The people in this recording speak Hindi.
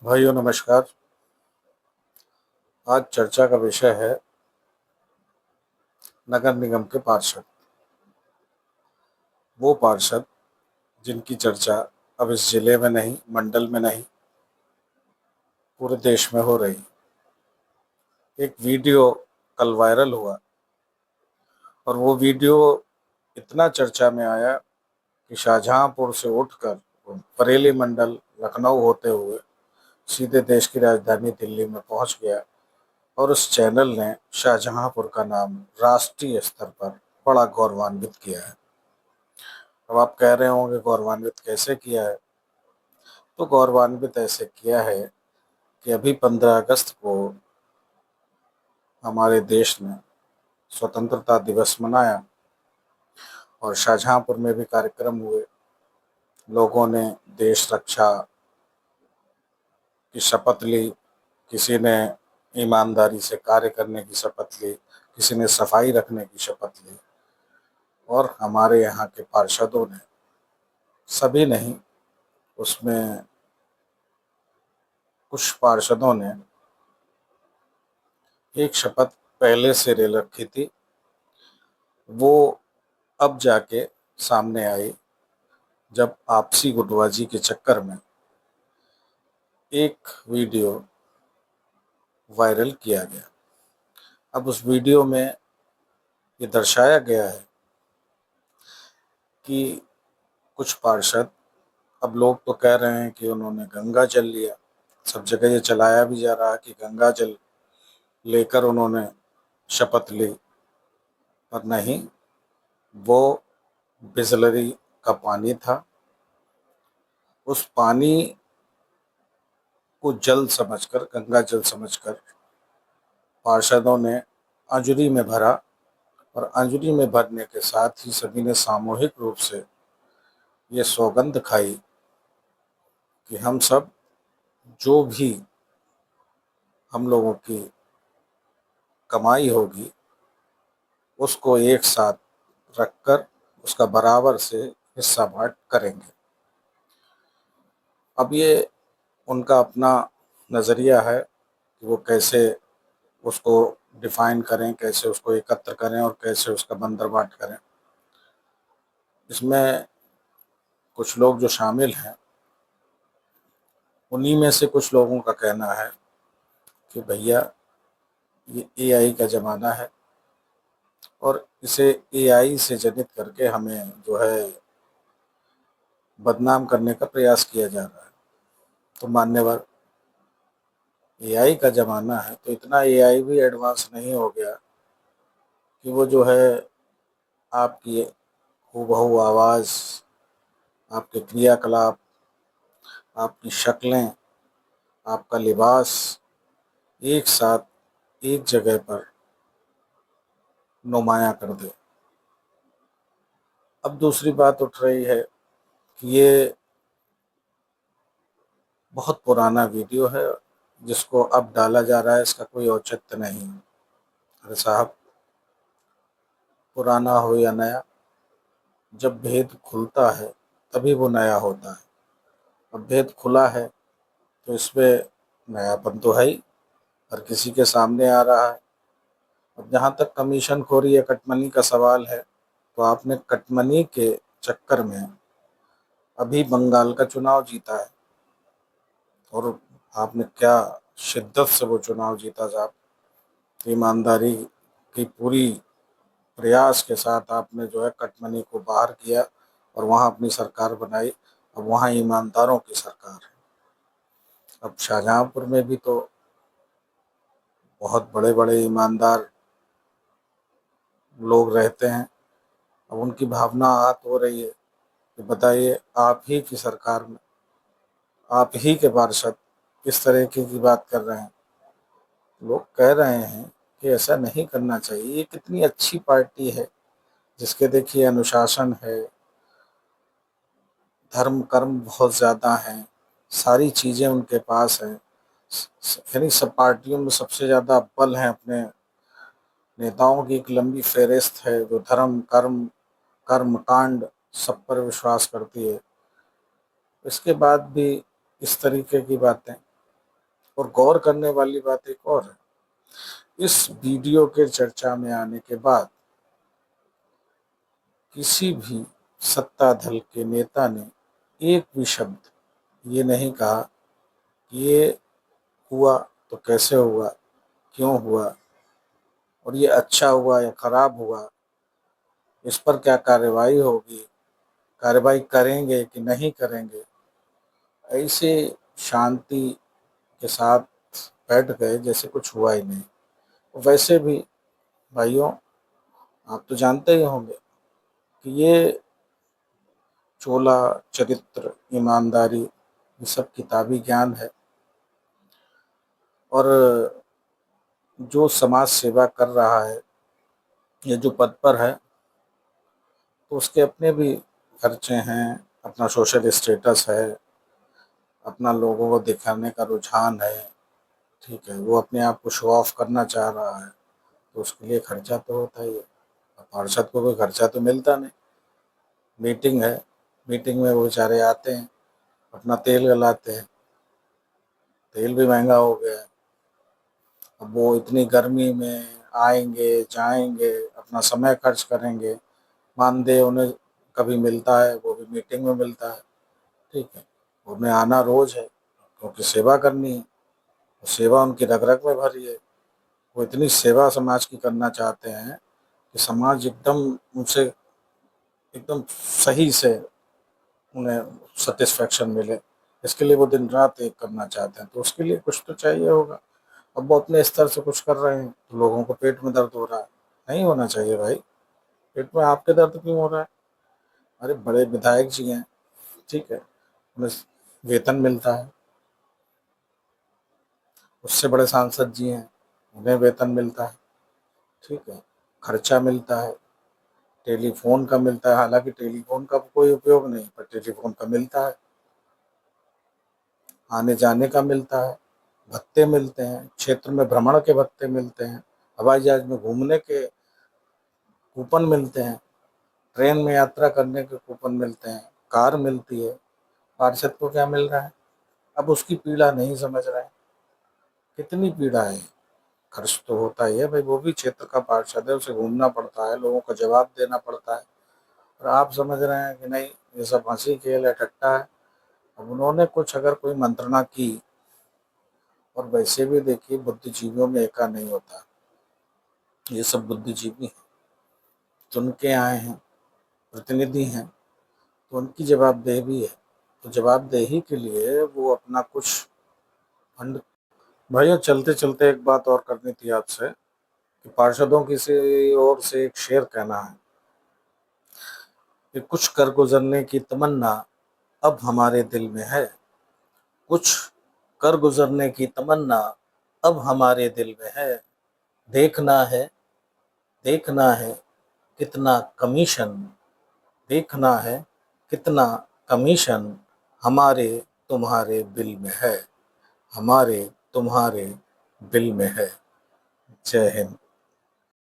भाइयों नमस्कार। आज चर्चा का विषय है नगर निगम के पार्षद। वो पार्षद जिनकी चर्चा अब इस जिले में नहीं, मंडल में नहीं, पूरे देश में हो रही। एक वीडियो कल वायरल हुआ और वो वीडियो इतना चर्चा में आया कि शाहजहांपुर से उठकर बरेली मंडल लखनऊ होते हुए सीधे देश की राजधानी दिल्ली में पहुंच गया और उस चैनल ने शाहजहांपुर का नाम राष्ट्रीय स्तर पर बड़ा गौरवान्वित किया है। अब आप कह रहे होंगे गौरवान्वित कैसे किया है? तो गौरवान्वित ऐसे किया है कि अभी 15 अगस्त को हमारे देश ने स्वतंत्रता दिवस मनाया और शाहजहांपुर में भी कार्यक्रम हुए। लोगों ने देश रक्षा की शपथ ली, किसी ने ईमानदारी से कार्य करने की शपथ ली, किसी ने सफाई रखने की शपथ ली। और हमारे यहाँ के पार्षदों ने, सभी नहीं, उसमें कुछ पार्षदों ने एक शपथ पहले से ले रखी थी, वो अब जाके सामने आई जब आपसी गुटबाजी के चक्कर में एक वीडियो वायरल किया गया। अब उस वीडियो में ये दर्शाया गया है कि कुछ पार्षद, अब लोग तो कह रहे हैं कि उन्होंने गंगा जल लिया, सब जगह ये चलाया भी जा रहा है कि गंगा जल लेकर उन्होंने शपथ ली, पर नहीं, वो बिसलरी का पानी था। उस पानी को जल समझकर, गंगा जल समझकर पार्षदों ने अंजुरी में भरा और अंजुरी में भरने के साथ ही सभी ने सामूहिक रूप से ये सौगंध खाई कि हम सब, जो भी हम लोगों की कमाई होगी उसको एक साथ रखकर उसका बराबर से हिस्सा बांट करेंगे। अब ये उनका अपना नज़रिया है कि वो कैसे उसको डिफाइन करें, कैसे उसको एकत्र करें और कैसे उसका बंदरबाट करें। इसमें कुछ लोग जो शामिल हैं, उन्हीं में से कुछ लोगों का कहना है कि भैया ये एआई का ज़माना है और इसे एआई से जनित करके हमें जो है बदनाम करने का प्रयास किया जा रहा है। तो मान्यवर, एआई का ज़माना है तो इतना एआई भी एडवांस नहीं हो गया कि वो जो है आपकी हूबहू आवाज़, आपके क्रियाकलाप, आपकी शक्लें, आपका लिबास एक साथ एक जगह पर नुमाया कर दे। अब दूसरी बात उठ रही है कि ये बहुत पुराना वीडियो है जिसको अब डाला जा रहा है, इसका कोई औचित्य नहीं। अरे साहब, पुराना हो या नया, जब भेद खुलता है तभी वो नया होता है। अब भेद खुला है तो इसमें नयापन तो है ही, हर किसी के सामने आ रहा है। अब जहाँ तक कमीशन खोरी या कटमनी का सवाल है, तो आपने कटमनी के चक्कर में अभी बंगाल का चुनाव जीता है और आपने क्या शिद्दत से वो चुनाव जीता साहब। ईमानदारी की पूरी प्रयास के साथ आपने जो है कटमनी को बाहर किया और वहाँ अपनी सरकार बनाई। अब वहाँ ईमानदारों की सरकार है। अब शाहजहांपुर में भी तो बहुत बड़े बड़े ईमानदार लोग रहते हैं। अब उनकी भावना आहत हो रही है कि बताइए, आप ही की सरकार में आप ही के पार्षद इस तरह की बात कर रहे हैं। लोग कह रहे हैं कि ऐसा नहीं करना चाहिए। ये कितनी अच्छी पार्टी है जिसके देखिए अनुशासन है, धर्म कर्म बहुत ज़्यादा हैं, सारी चीज़ें उनके पास हैं। यानी सब पार्टियों में सबसे ज़्यादा बल हैं अपने नेताओं की एक लंबी फहरिस्त है जो धर्म कर्म कर्म कांड सब पर विश्वास करती है। इसके बाद भी इस तरीके की बातें। और गौर करने वाली बात एक और है, इस वीडियो के चर्चा में आने के बाद किसी भी सत्ता दल के नेता ने एक भी शब्द ये नहीं कहा कि ये हुआ तो कैसे हुआ, क्यों हुआ, और ये अच्छा हुआ या खराब हुआ, इस पर क्या कार्रवाई होगी, कार्रवाई करेंगे कि नहीं करेंगे। ऐसे शांति के साथ बैठ गए जैसे कुछ हुआ ही नहीं। वैसे भी भाइयों, आप तो जानते ही होंगे कि ये चोला चरित्र, ईमानदारी, ये सब किताबी ज्ञान है। और जो समाज सेवा कर रहा है या जो पद पर है, तो उसके अपने भी खर्चे हैं, अपना सोशल स्टेटस है, अपना लोगों को दिखाने का रुझान है। ठीक है, वो अपने आप को शो ऑफ करना चाह रहा है, तो उसके लिए खर्चा तो होता ही है। पार्षद को कोई खर्चा तो मिलता नहीं। मीटिंग है, मीटिंग में वो बेचारे आते हैं, अपना तेल गलाते हैं, तेल भी महंगा हो गया है। अब वो इतनी गर्मी में आएंगे जाएंगे, अपना समय खर्च करेंगे, मानदेय उन्हें कभी मिलता है, वो भी मीटिंग में मिलता है। ठीक है, उन्हें आना रोज है क्योंकि सेवा करनी है, सेवा उनकी रग रग में भरी है। वो इतनी सेवा समाज की करना चाहते हैं कि समाज एकदम उनसे एकदम सही से उन्हें सेटिस्फेक्शन मिले। इसके लिए वो दिन रात एक करना चाहते हैं, तो उसके लिए कुछ तो चाहिए होगा। अब वो अपने स्तर से कुछ कर रहे हैं तो लोगों को पेट में दर्द हो रहा है। नहीं होना चाहिए भाई, पेट में आपके दर्द क्यों हो रहा है? अरे बड़े विधायक जी हैं, ठीक है, उन्हें वेतन मिलता है। उससे बड़े सांसद जी हैं, उन्हें वेतन मिलता है। ठीक है, खर्चा मिलता है, टेलीफोन का मिलता है। हालांकि टेलीफोन का कोई उपयोग नहीं, पर टेलीफोन का मिलता है, आने जाने का मिलता है, भत्ते मिलते हैं, क्षेत्र में भ्रमण के भत्ते मिलते हैं, हवाई जहाज में घूमने के कूपन मिलते हैं, ट्रेन में यात्रा करने के कूपन मिलते हैं, कार मिलती है। पार्षद को क्या मिल रहा है? अब उसकी पीड़ा नहीं समझ रहे हैं। कितनी पीड़ा है। खर्च तो होता ही है भाई, वो भी क्षेत्र का पार्षद है, उसे घूमना पड़ता है, लोगों को जवाब देना पड़ता है। और आप समझ रहे हैं कि नहीं ये सब हंसी खेल है, ठट्टा है। अब उन्होंने कुछ अगर कोई मंत्रणा की, और वैसे भी देखिए बुद्धिजीवियों में एका नहीं होता, ये सब बुद्धिजीवी हैं, चुन के आए हैं, प्रतिनिधि हैं, तो उनकी जवाबदेही भी है। तो जवाबदेही के लिए वो अपना कुछ फंड। भैया चलते चलते एक बात और करनी थी आपसे कि पार्षदों की से ओर से एक शेर कहना है कि कुछ कर गुजरने की तमन्ना अब हमारे दिल में है, कुछ कर गुजरने की तमन्ना अब हमारे दिल में है। देखना है, देखना है कितना कमीशन, देखना है कितना कमीशन हमारे तुम्हारे बिल में है, हमारे तुम्हारे बिल में है। जय हिंद।